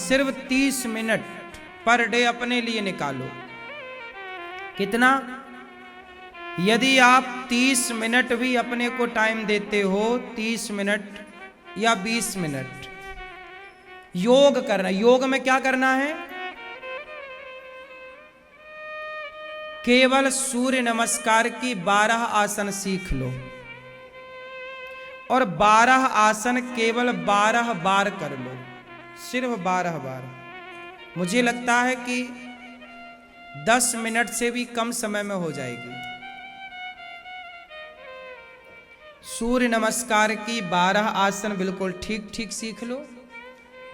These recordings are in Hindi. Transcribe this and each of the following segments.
सिर्फ 30 मिनट पर डे अपने लिए निकालो। कितना? यदि आप 30 मिनट भी अपने को टाइम देते हो, 30 मिनट या 20 मिनट योग करना। योग में क्या करना है? केवल सूर्य नमस्कार की 12 आसन सीख लो और 12 आसन केवल 12 बार कर लो, सिर्फ 12 बार। मुझे लगता है कि 10 मिनट से भी कम समय में हो जाएगी। सूर्य नमस्कार की 12 आसन बिल्कुल ठीक ठीक सीख लो,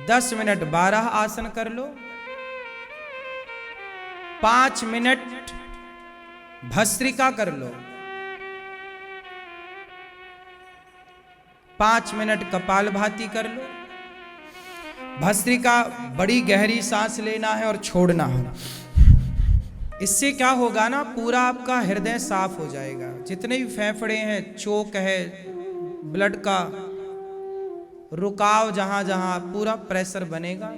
10 मिनट 12 आसन कर लो, 5 मिनट भस्त्रिका कर लो, 5 मिनट कपालभाति कर लो। भस्त्रिका बड़ी गहरी सांस लेना है और छोड़ना है। इससे क्या होगा ना, पूरा आपका हृदय साफ हो जाएगा। जितने भी फेफड़े हैं, चोक है, ब्लड का रुकाव जहां जहां, पूरा प्रेशर बनेगा,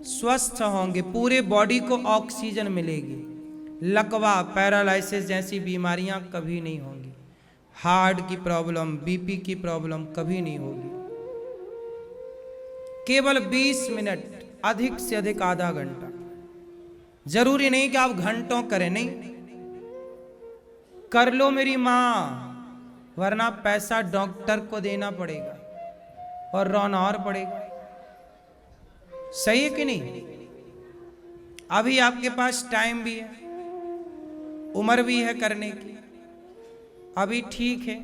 स्वस्थ होंगे, पूरे बॉडी को ऑक्सीजन मिलेगी। लकवा, पैरालिसिस जैसी बीमारियां कभी नहीं होंगी। हार्ट की प्रॉब्लम, बीपी की प्रॉब्लम कभी नहीं होगी। केवल 20 मिनट, अधिक से अधिक आधा घंटा। जरूरी नहीं कि आप घंटों करें, नहीं, कर लो मेरी मां, वरना पैसा डॉक्टर को देना पड़ेगा और रोना और पड़ेगा। सही है कि नहीं? अभी आपके पास टाइम भी है, उम्र भी है करने की, अभी ठीक है।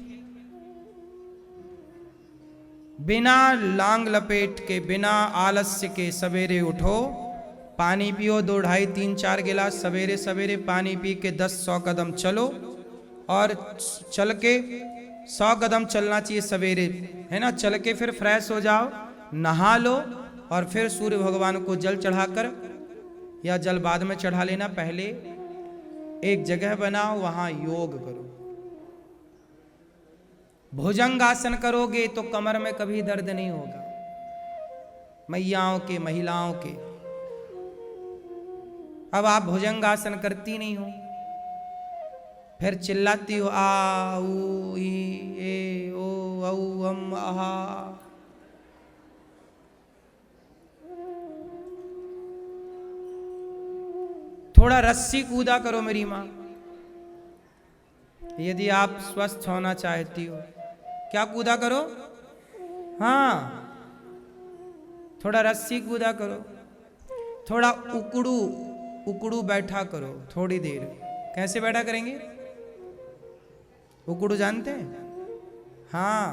बिना लांग लपेट के, बिना आलस्य के सवेरे उठो, पानी पियो 2, 2.5, 3, 4 गिलास सवेरे सवेरे पानी पी के 10-100 कदम चलो। और चल के 100 कदम चलना चाहिए सवेरे, है ना। चल के फिर फ्रेश हो जाओ, नहा लो और फिर सूर्य भगवान को जल चढ़ाकर, या जल बाद में चढ़ा लेना, पहले एक जगह बनाओ, वहां योग करो। भुजंग आसन करोगे तो कमर में कभी दर्द नहीं होगा। मैयाओं के, महिलाओं के। अब आप भुजंग आसन करती नहीं हो, फिर चिल्लाती हो आ ऊ ई ए ओ औ अम आहा। थोड़ा रस्सी कूदा करो मेरी मां, यदि आप स्वस्थ होना चाहती हो। क्या कूदा करो? हाँ, थोड़ा रस्सी कूदा करो, थोड़ा उकड़ू उकड़ू बैठा करो थोड़ी देर। कैसे बैठा करेंगे? उकड़ू जानते हैं? हाँ,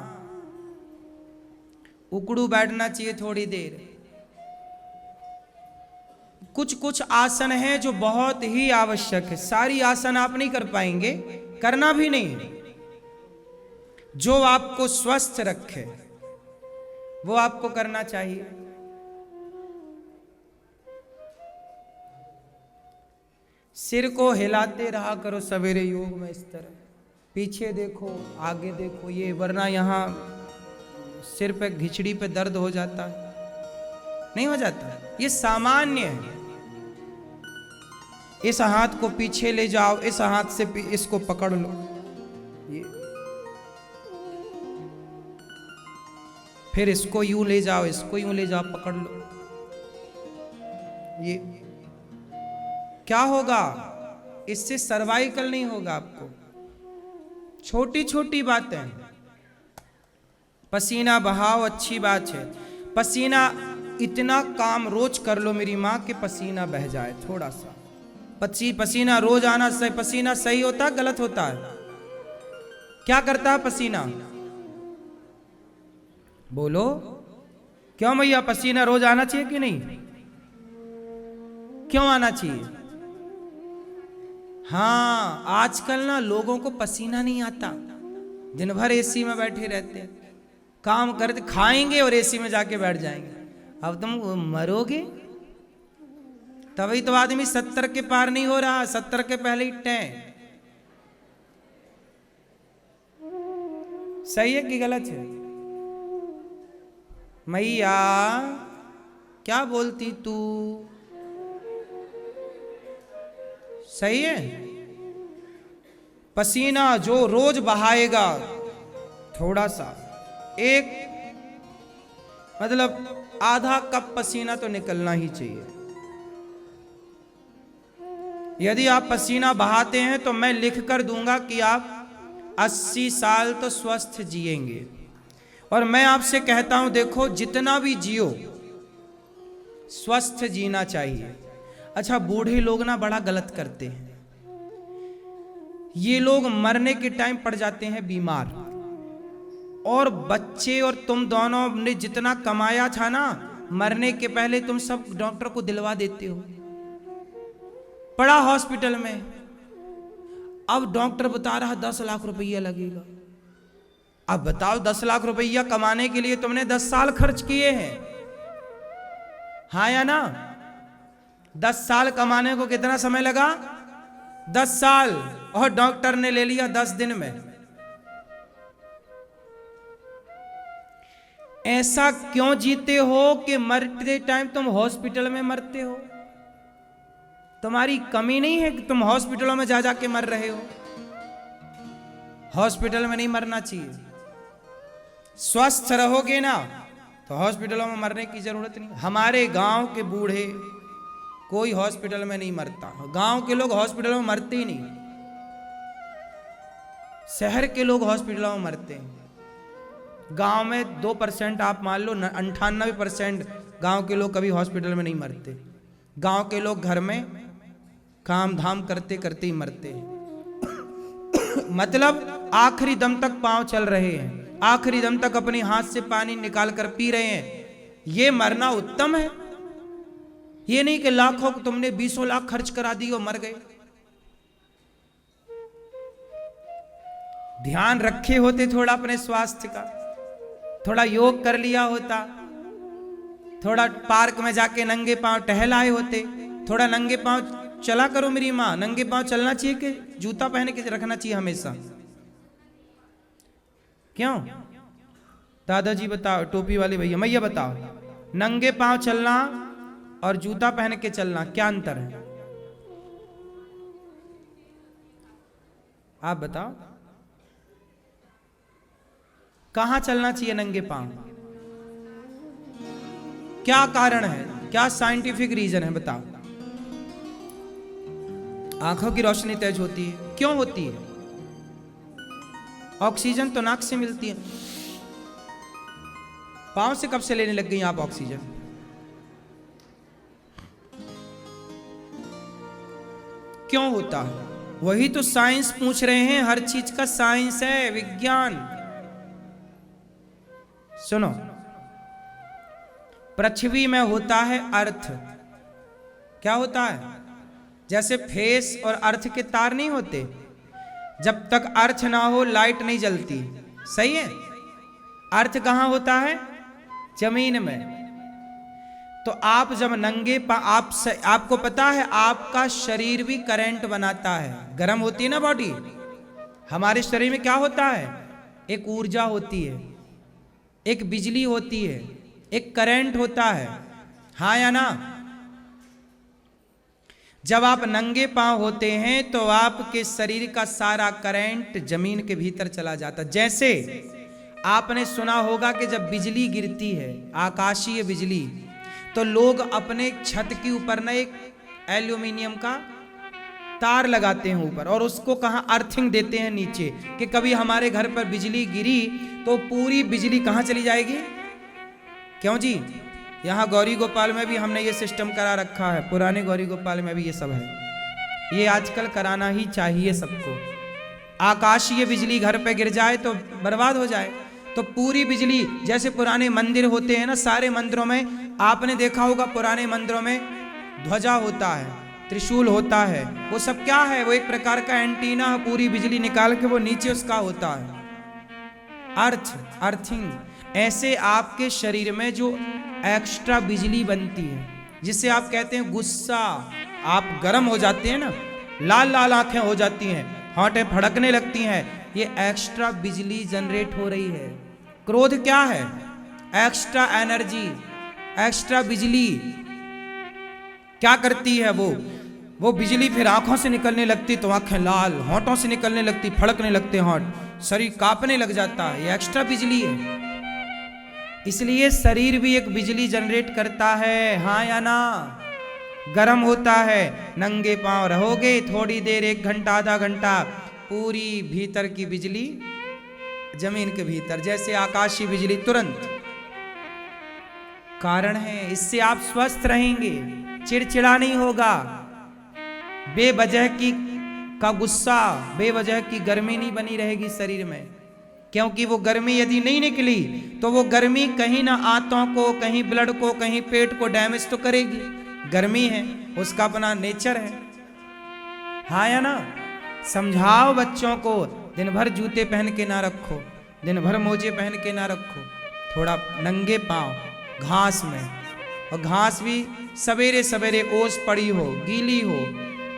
उकड़ू बैठना चाहिए थोड़ी देर। कुछ कुछ आसन हैं जो बहुत ही आवश्यक है। सारी आसन आप नहीं कर पाएंगे, करना भी नहीं है। जो आपको स्वस्थ रखे वो आपको करना चाहिए। सिर को हिलाते रहा करो सवेरे योग में, इस तरह पीछे देखो, आगे देखो, ये, वरना यहां सिर पे, घिचड़ी पे दर्द हो जाता है। नहीं हो जाता, ये सामान्य है। इस हाथ को पीछे ले जाओ, इस हाथ से इसको पकड़ लो, ये, फिर इसको यूं ले जाओ, इसको यूं ले जाओ, पकड़ लो। ये क्या होगा? इससे सर्वाइकल नहीं होगा आपको। छोटी छोटी बातें, पसीना बहाओ, अच्छी बात है। पसीना, इतना काम रोज कर लो मेरी मां के पसीना बह जाए थोड़ा सा। पसीना रोज आना सही। पसीना सही होता है, गलत होता है? क्या करता है पसीना? बोलो, क्यों भैया? पसीना रोज आना चाहिए कि नहीं? क्यों आना चाहिए? हाँ, आजकल ना लोगों को पसीना नहीं आता, दिन भर एसी में बैठे रहते हैं, काम करते, खाएंगे और एसी में जाके बैठ जाएंगे। अब तुम मरोगे। तभी तो आदमी 70 के पार नहीं हो रहा, 70 के पहले ही टैं। सही है कि गलत है? मैया क्या बोलती तू? सही है। पसीना जो रोज बहाएगा थोड़ा सा, एक मतलब आधा कप पसीना तो निकलना ही चाहिए। यदि आप पसीना बहाते हैं तो मैं लिख कर दूंगा कि आप 80 साल तो स्वस्थ जिएंगे। और मैं आपसे कहता हूं, देखो जितना भी जियो स्वस्थ जीना चाहिए। अच्छा, बूढ़े लोग ना बड़ा गलत करते हैं। ये लोग मरने के टाइम पड़ जाते हैं बीमार, और बच्चे और तुम दोनों ने जितना कमाया था ना, मरने के पहले तुम सब डॉक्टर को दिलवा देते हो। पड़ा हॉस्पिटल में, अब डॉक्टर बता रहा 10 लाख रुपया लगेगा। अब बताओ, 10 लाख रुपया कमाने के लिए तुमने 10 साल खर्च किए हैं, हाँ या ना? 10 साल कमाने को कितना समय लगा? 10 साल, और डॉक्टर ने ले लिया 10 दिन में। ऐसा क्यों जीते हो कि मरते टाइम तुम हॉस्पिटल में मरते हो? तुम्हारी कमी नहीं है कि तुम हॉस्पिटलों में जा जाके मर रहे हो। हॉस्पिटल में नहीं मरना चाहिए। स्वस्थ रहोगे ना तो हॉस्पिटलों में मरने की जरूरत नहीं। हमारे गांव के बूढ़े कोई हॉस्पिटल में नहीं मरता। गांव के लोग हॉस्पिटलों में मरते ही नहीं, शहर के लोग हॉस्पिटलों में मरते हैं। गांव में 2% आप मान लो, 98% गांव के लोग कभी हॉस्पिटल में नहीं मरते। गांव के लोग घर में काम धाम करते करते ही मरते हैं। मतलब आखिरी दम तक पांव चल रहे हैं, आखिरी दम तक अपने हाथ से पानी निकाल कर पी रहे हैं। ये मरना उत्तम है। ये नहीं कि लाखों तुमने 20 लाख खर्च करा दिए और मर गए। ध्यान रखे होते थोड़ा अपने स्वास्थ्य का, थोड़ा योग कर लिया होता, थोड़ा पार्क में जाके नंगे पांव टहल आए होते, थोड़ा नंगे पांव चला करो। मेरी माँ, नंगे पांव चलना चाहिए कि जूता पहन के रखना चाहिए हमेशा? क्यों? दादाजी बताओ, टोपी वाले भैया, मैया बताओ, नंगे पांव चलना और जूता पहन के चलना क्या अंतर है? आप बताओ, कहां चलना चाहिए नंगे पांव? क्या कारण है? क्या साइंटिफिक रीजन है? बताओ। आंखों की रोशनी तेज होती है। क्यों होती है? ऑक्सीजन तो नाक से मिलती है। पांव से कब से लेने लग गई आप ऑक्सीजन? क्यों होता है? वही तो साइंस पूछ रहे हैं। हर चीज का साइंस है, विज्ञान। सुनो, पृथ्वी में होता है अर्थ। क्या होता है? जैसे फेस और अर्थ के तार नहीं होते, जब तक अर्थ ना हो लाइट नहीं जलती। सही है? अर्थ कहां होता है? जमीन में। तो आप जब नंगे आपको पता है आपका शरीर भी करंट बनाता है। गर्म होती है ना बॉडी। हमारे शरीर में क्या होता है? एक ऊर्जा होती है, एक बिजली होती है, एक करंट होता है, हाँ या ना? जब आप नंगे पांव होते हैं तो आपके शरीर का सारा करंट जमीन के भीतर चला जाता। जैसे आपने सुना होगा कि जब बिजली गिरती है, आकाशीय बिजली, तो लोग अपने छत के ऊपर ना एक एल्यूमिनियम का तार लगाते हैं ऊपर, और उसको कहां अर्थिंग देते हैं नीचे, कि कभी हमारे घर पर बिजली गिरी तो पूरी बिजली कहां चली जाएगी। क्यों जी? यहाँ गौरी गोपाल में भी हमने ये सिस्टम करा रखा है। पुराने गौरी गोपाल में भी ये सब है। ये आजकल कराना ही चाहिए सबको। आकाशीय बिजली घर पे गिर जाए तो बर्बाद हो जाए, तो पूरी बिजली, जैसे पुराने मंदिर होते हैं ना, सारे मंदिरों में आपने देखा होगा, पुराने मंदिरों में ध्वजा होता है, त्रिशूल होता है। वो सब क्या है? वो एक प्रकार का एंटीना, पूरी बिजली निकाल के वो नीचे उसका होता है अर्थिंग। ऐसे आपके शरीर में जो एक्स्ट्रा बिजली बनती है, जिससे आप कहते हैं गुस्सा, आप गर्म हो जाते हैं ना, लाल लाल आंखें हो जाती हैं, होंठें फड़कने लगती हैं, ये एक्स्ट्रा बिजली जनरेट हो रही है। क्रोध क्या है? Extra energy. एक्स्ट्रा बिजली क्या करती है वो बिजली फिर आंखों से निकलने लगती तो आंखें लाल, होंठों से निकलने लगती, फड़कने लगते होंठ, शरीर कांपने लग जाता है। ये एक्स्ट्रा बिजली है। इसलिए शरीर भी एक बिजली जनरेट करता है, हाँ या ना? गर्म होता है, नंगे पांव रहोगे थोड़ी देर, 1 घंटा आधा घंटा, पूरी भीतर की बिजली जमीन के भीतर, जैसे आकाशीय बिजली तुरंत। कारण है, इससे आप स्वस्थ रहेंगे, चिड़चिड़ा नहीं होगा, बेवजह की का गुस्सा, बेवजह की गर्मी नहीं बनी रहेगी शरीर में। क्योंकि वो गर्मी यदि नहीं निकली तो वो गर्मी कहीं ना आंतों को, कहीं ब्लड को, कहीं पेट को डैमेज तो करेगी। गर्मी है, उसका अपना नेचर है, हाँ या ना? समझाओ बच्चों को, दिन भर जूते पहन के ना रखो, दिन भर मोजे पहन के ना रखो, थोड़ा नंगे पांव घास में, और घास भी सवेरे सवेरे ओस पड़ी हो, गीली हो,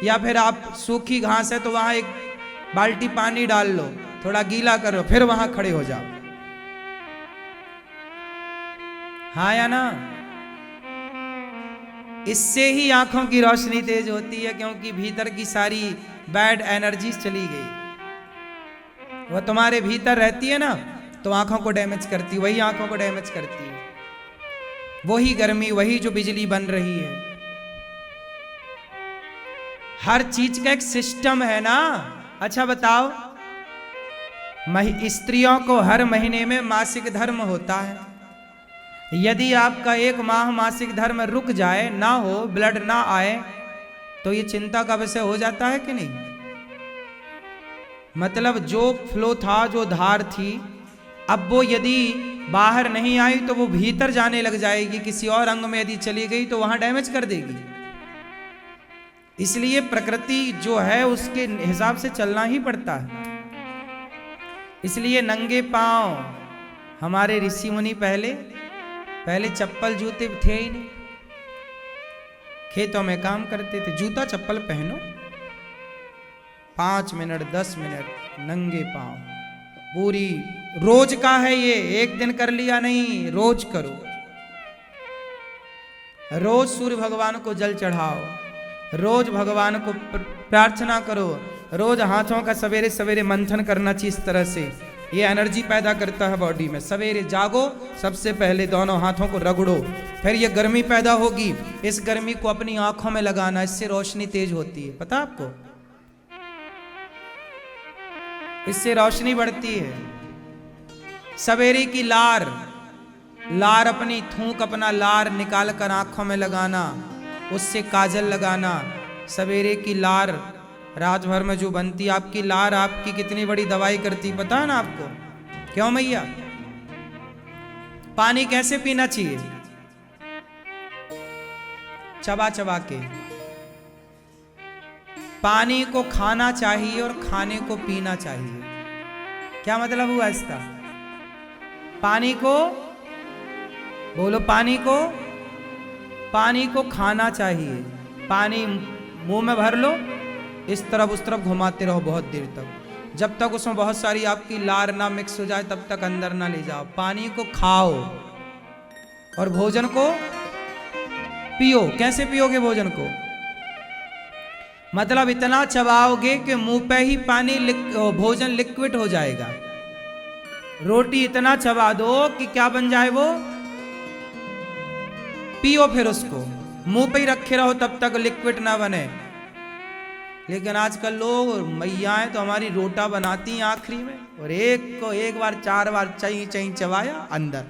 या फिर आप सूखी घास है तो वहां 1 बाल्टी पानी डाल लो, थोड़ा गीला करो, फिर वहां खड़े हो जाओ, हाँ या ना? इससे ही आंखों की रोशनी तेज होती है, क्योंकि भीतर की सारी बैड एनर्जीज चली गई। वो तुम्हारे भीतर रहती है ना, तो आंखों को डैमेज करती, वही आंखों को डैमेज करती है, वही गर्मी, वही जो बिजली बन रही है। हर चीज का एक सिस्टम है ना। अच्छा बताओ, स्त्रियों को हर महीने में मासिक धर्म होता है। यदि आपका 1 माह मासिक धर्म रुक जाए, ना हो, ब्लड ना आए, तो ये चिंता का विषय हो जाता है कि नहीं? मतलब जो फ्लो था, जो धार थी, अब वो यदि बाहर नहीं आई तो वो भीतर जाने लग जाएगी, किसी और अंग में यदि चली गई तो वहां डैमेज कर देगी। इसलिए प्रकृति जो है उसके हिसाब से चलना ही पड़ता है। इसलिए नंगे पांव हमारे ऋषि मुनि पहले चप्पल जूते थे ही नहीं, खेतों में काम करते थे, जूता चप्पल पहनो, 5 मिनट 10 मिनट नंगे पांव, पूरी रोज का है ये, 1 दिन कर लिया नहीं, रोज करो। रोज सूर्य भगवान को जल चढ़ाओ, रोज भगवान को प्रार्थना करो, रोज हाथों का सवेरे सवेरे मंथन करना चाहिए। इस तरह से ये एनर्जी पैदा करता है बॉडी में। सवेरे जागो, सबसे पहले दोनों हाथों को रगड़ो, फिर ये गर्मी पैदा होगी, इस गर्मी को अपनी आंखों में लगाना, इससे रोशनी तेज होती है, पता आपको? इससे रोशनी बढ़ती है। सवेरे की लार अपनी थूक, अपना लार निकाल कर आंखों में लगाना, उससे काजल लगाना। सवेरे की लार रात भर में जो बनती, आपकी लार आपकी कितनी बड़ी दवाई करती, पता है ना आपको? क्यों मैया? पानी कैसे पीना चाहिए? चबा चबा के। पानी को खाना चाहिए और खाने को पीना चाहिए। क्या मतलब हुआ इसका? पानी को बोलो, पानी को खाना चाहिए। पानी मुंह में भर लो, इस तरफ उस तरफ घुमाते रहो बहुत देर तक, जब तक उसमें बहुत सारी आपकी लार ना मिक्स हो जाए तब तक अंदर ना ले जाओ। पानी को खाओ और भोजन को पियो। कैसे पियोगे भोजन को? मतलब इतना चबाओगे कि मुंह पे ही पानी भोजन लिक्विड हो जाएगा। रोटी इतना चबा दो कि क्या बन जाए वो, पियो, फिर उसको मुंह पे ही रखे रहो तब तक लिक्विड ना बने। लेकिन आजकल लोग, मैयाएं तो हमारी रोटा बनाती हैं आखिरी में, और एक को 1 बार 4 बार चई चई चबाया अंदर।